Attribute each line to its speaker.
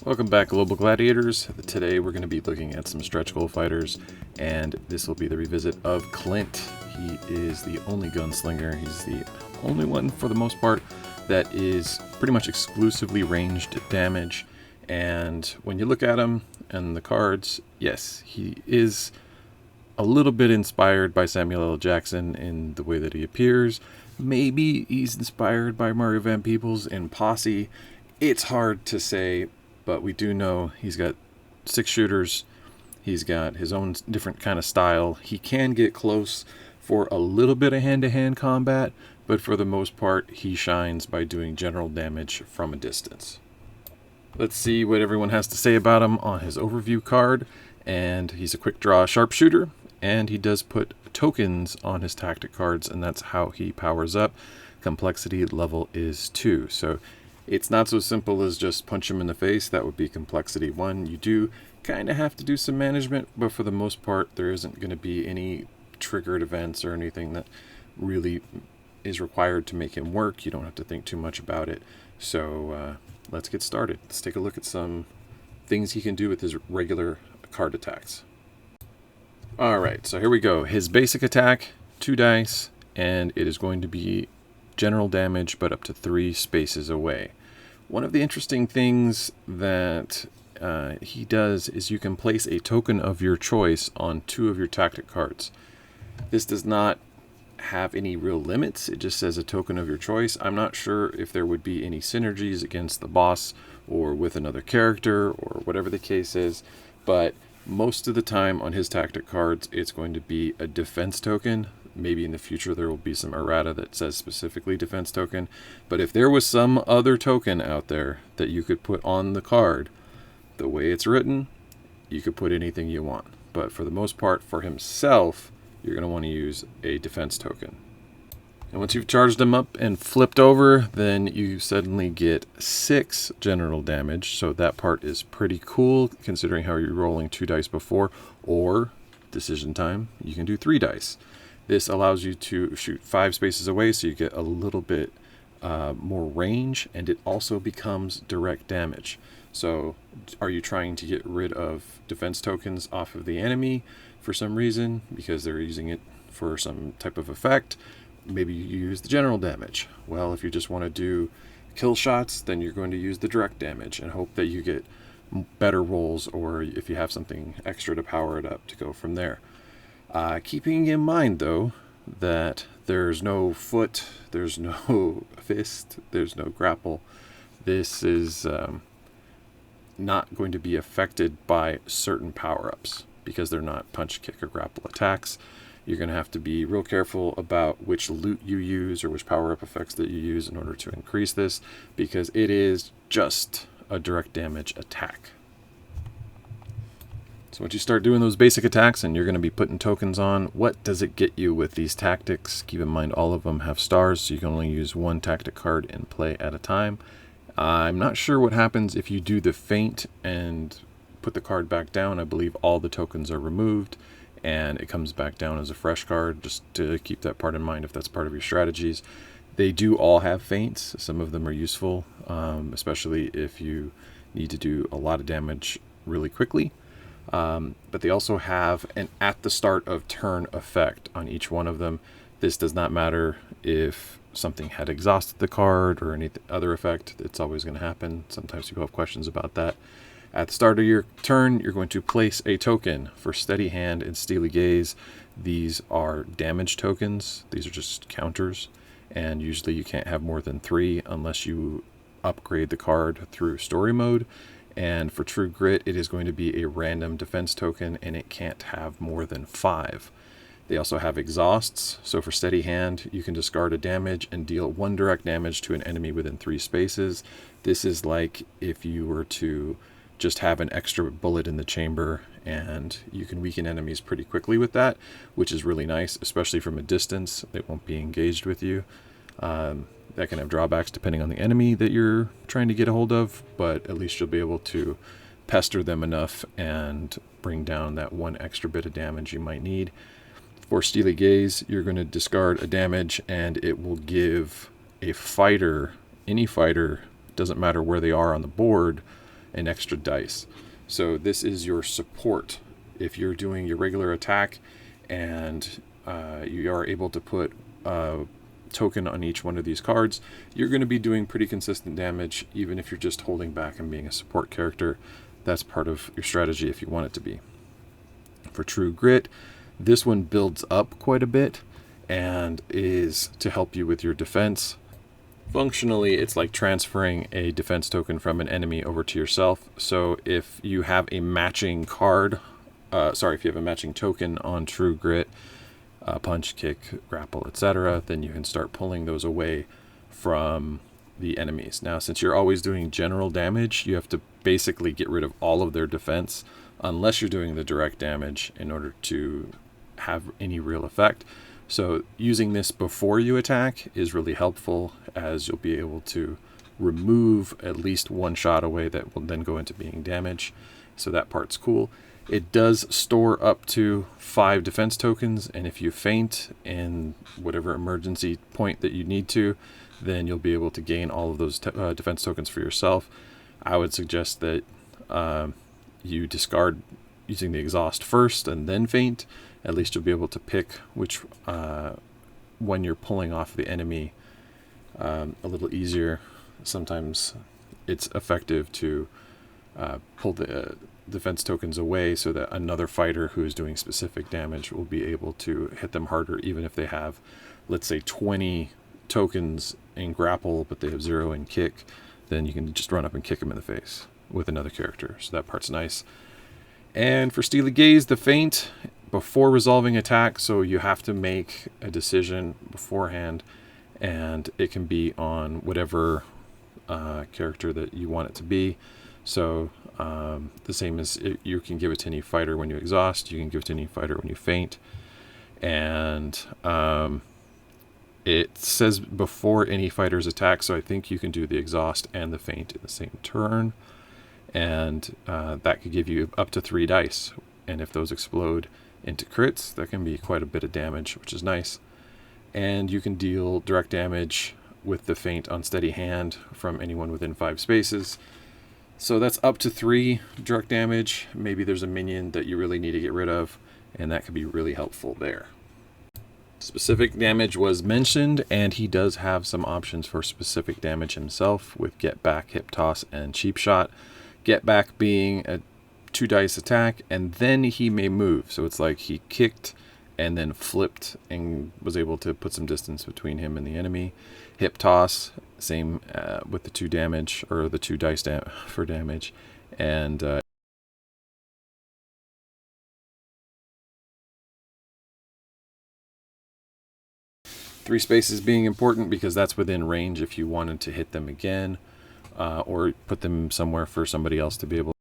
Speaker 1: Welcome back, Global Gladiators. Today we're going to be looking at some stretch goal fighters, and this will be the revisit of Clint. He is the only gunslinger. He's the only one, for the most part, that is pretty much exclusively ranged damage. And when you look at him and the cards, yes, he is a little bit inspired by Samuel L. Jackson in the way that he appears. Maybe he's inspired by Mario Van Peebles in Posse. It's hard to say, but we do know he's got 6 shooters. He's got his own different kind of style. He can get close for a little bit of hand-to-hand combat, but for the most part, he shines by doing general damage from a distance. Let's see what everyone has to say about him on his overview card. And he's a quick draw sharpshooter, and he does put tokens on his tactic cards, and that's how he powers up. Complexity level is 2. So it's not so simple as just punch him in the face. That would be complexity 1. You do kind of have to do some management, but for the most part, there isn't going to be any triggered events or anything that really is required to make him work. You don't have to think too much about it. So let's get started. Let's take a look at some things he can do with his regular card attacks. Alright, so here we go. His basic attack, 2 dice, and it is going to be general damage, but up to 3 spaces away. One of the interesting things that he does is you can place a token of your choice on 2 of your tactic cards. This does not have any real limits. It just says a token of your choice. I'm not sure if there would be any synergies against the boss or with another character or whatever the case is, but most of the time on his tactic cards, it's going to be a defense token. Maybe in the future there will be some errata that says specifically defense token. But if there was some other token out there that you could put on the card, the way it's written, you could put anything you want. But for the most part, for himself, you're going to want to use a defense token. And once you've charged him up and flipped over, then you suddenly get 6 general damage. So that part is pretty cool, considering how you're rolling 2 dice before. Or, decision time, you can do 3 dice. This allows you to shoot 5 spaces away, so you get a little bit more range, and it also becomes direct damage. So are you trying to get rid of defense tokens off of the enemy for some reason, because they're using it for some type of effect? Maybe you use the general damage. Well, if you just want to do kill shots, then you're going to use the direct damage and hope that you get better rolls, or if you have something extra to power it up, to go from there. Keeping in mind, though, that there's no foot, there's no fist, there's no grapple. This is not going to be affected by certain power-ups because they're not punch, kick, or grapple attacks. You're going to have to be real careful about which loot you use or which power-up effects that you use in order to increase this, because it is just a direct damage attack. So once you start doing those basic attacks and you're going to be putting tokens on, what does it get you with these tactics? Keep in mind all of them have stars, so you can only use 1 tactic card in play at a time. I'm not sure what happens if you do the feint and put the card back down. I believe all the tokens are removed and it comes back down as a fresh card, just to keep that part in mind if that's part of your strategies. They do all have feints. Some of them are useful, especially if you need to do a lot of damage really quickly. But they also have an at the start of turn effect on each one of them. This does not matter if something had exhausted the card or any other effect. It's always going to happen. Sometimes people have questions about that. At the start of your turn, you're going to place a token for Steady Hand and Steely Gaze. These are damage tokens. These are just counters, and usually you can't have more than 3 unless you upgrade the card through story mode. And for True Grit, it is going to be a random defense token, and it can't have more than 5. They also have exhausts, so for Steady Hand, you can discard a damage and deal 1 direct damage to an enemy within 3 spaces. This is like if you were to just have an extra bullet in the chamber, and you can weaken enemies pretty quickly with that, which is really nice, especially from a distance. They won't be engaged with you. That can have drawbacks depending on the enemy that you're trying to get a hold of, but at least you'll be able to pester them enough and bring down that 1 extra bit of damage you might need. For Steely Gaze, you're going to discard a damage, and it will give a fighter, any fighter, doesn't matter where they are on the board, an extra dice. So this is your support. If you're doing your regular attack and you are able to put a token on each one of these cards, you're going to be doing pretty consistent damage, even if you're just holding back and being a support character. That's part of your strategy if you want it to be. For True Grit, this one builds up quite a bit and is to help you with your defense. Functionally, it's like transferring a defense token from an enemy over to yourself. So if you have a matching card, if you have a matching token on True Grit, punch, kick, grapple, etc., then you can start pulling those away from the enemies. Now, since you're always doing general damage, you have to basically get rid of all of their defense, unless you're doing the direct damage in order to have any real effect. So using this before you attack is really helpful, as you'll be able to remove at least one shot away that will then go into being damage. So that part's cool. It does store up to 5 defense tokens, and if you faint in whatever emergency point that you need to, then you'll be able to gain all of those defense tokens for yourself. I would suggest that you discard using the exhaust first and then faint. At least you'll be able to pick which, when you're pulling off the enemy, a little easier. Sometimes it's effective to pull the defense tokens away so that another fighter who is doing specific damage will be able to hit them harder, even if they have, let's say, 20 tokens in grapple but they have 0 in kick. Then you can just run up and kick them in the face with another character. So that part's nice. And for Steely Gaze, the feint before resolving attack, so you have to make a decision beforehand, and it can be on whatever character that you want it to be. So the same as you can give it to any fighter when you exhaust, you can give it to any fighter when you feint. And it says before any fighter's attack, so I think you can do the exhaust and the feint in the same turn. And that could give you up to 3 dice. And if those explode into crits, that can be quite a bit of damage, which is nice. And you can deal direct damage with the feint on steady hand from anyone within 5 spaces. So that's up to 3 direct damage. Maybe there's a minion that you really need to get rid of, and that could be really helpful there. Specific damage was mentioned, and he does have some options for specific damage himself with Get Back, Hip Toss, and Cheap Shot. Get Back being a 2 dice attack, and then he may move. So it's like he kicked and then flipped and was able to put some distance between him and the enemy. Hip Toss, same with the 2 damage, or the 2 dice for damage. And 3 spaces being important because that's within range if you wanted to hit them again, or put them somewhere for somebody else to be able